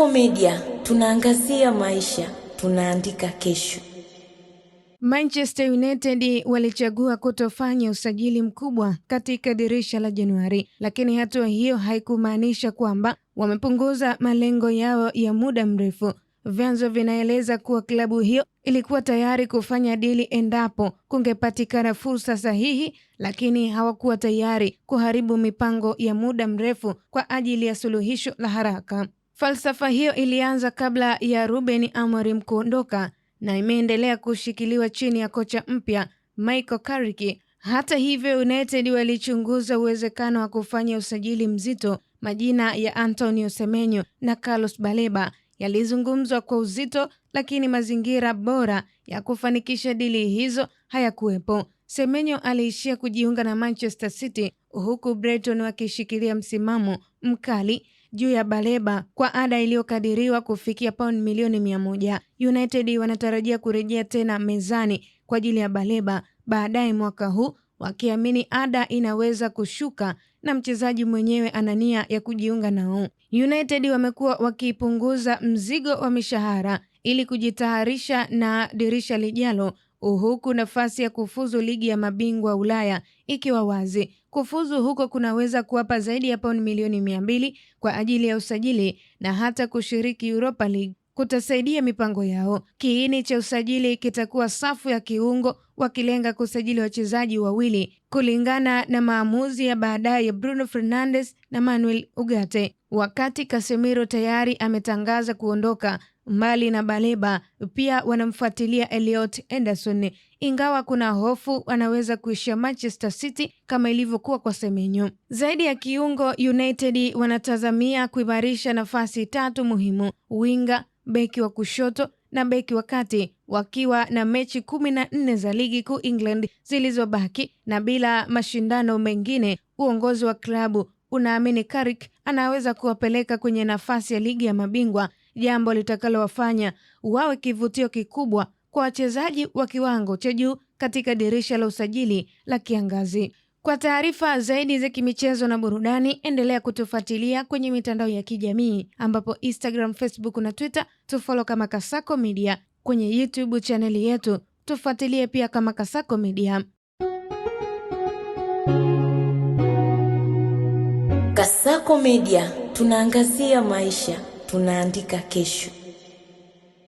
Kasako Media, tunaangazia maisha, tunaandika kesho. Manchester United walichagua kutofanya usajili mkubwa katika dirisha la Januari, lakini hatua hiyo haikumaanisha kwamba wamepunguza malengo yao ya muda mrefu. Vyanzo vinaeleza kuwa klabu hiyo ilikuwa tayari kufanya dili endapo kungepatikana fursa sahihi, lakini hawakuwa tayari kuharibu mipango ya muda mrefu kwa ajili ya suluhisho la haraka. Falsafa hiyo ilianza kabla ya Ruben Amorim kuondoka na imeendelea kushikiliwa chini ya kocha mpya Michael Carrick. Hata hivyo, United walichunguza uwezekano wa kufanya usajili mzito. Majina ya Antonio Semenyo na Carlos Baleba yalizungumzwa kwa uzito, lakini mazingira bora ya kufanikisha dili hizo hayakuwepo. Semenyo aliishia kujiunga na Manchester City, huku Brighton wakishikilia msimamo mkali juu ya Baleba kwa ada iliyokadiriwa kufikia pauni milioni 100. United wanatarajia kurejea tena mezani kwa ajili ya Baleba baadaye mwaka huu, wakiamini ada inaweza kushuka na mchezaji mwenyewe ana nia ya kujiunga nao. United wamekuwa wakipunguza mzigo wa mishahara ili kujitayarisha na dirisha lijalo, huku nafasi ya kufuzu ligi ya mabingwa Ulaya ikiwa wazi. Kufuzu huko kunaweza kuwapa zaidi ya pauni milioni 200 kwa ajili ya usajili, na hata kushiriki Europa League kutasaidia mipango yao. Kiini cha usajili kitakuwa safu ya kiungo, wakilenga kusajili wachezaji wawili kulingana na maamuzi ya baadaye ya Bruno Fernandes na Manuel Ugarte. Wakati Casemiro tayari ametangaza kuondoka. Mbali na Baleba, pia wanamfuatilia Elliot Anderson, ingawa kuna hofu anaweza kuishia Manchester City kama ilivyokuwa kwa Semenyo. Zaidi ya kiungo, United wanatazamia kuimarisha nafasi 3 muhimu: winga, beki wa kushoto na beki wa kati, wakiwa na mechi 14 za ligi kuu England zilizobaki na bila mashindano mengine. Uongozi wa klabu unaamini Carrick anaweza kuwapeleka kwenye nafasi ya ligi ya mabingwa, jambo litakalowafanya wawe kivutio kikubwa kwa wachezaji wa kiwango cha juu katika dirisha la usajili la kiangazi. Kwa taarifa zaidi za kimichezo na burudani, endelea kutufuatilia kwenye mitandao ya kijamii ambapo Instagram, Facebook na Twitter tufollow kama Kasako Media. Kwenye YouTube chaneli yetu tufuatilie pia kama Kasako Media. Kasako Media, tunaangazia maisha, tunaandika kesho.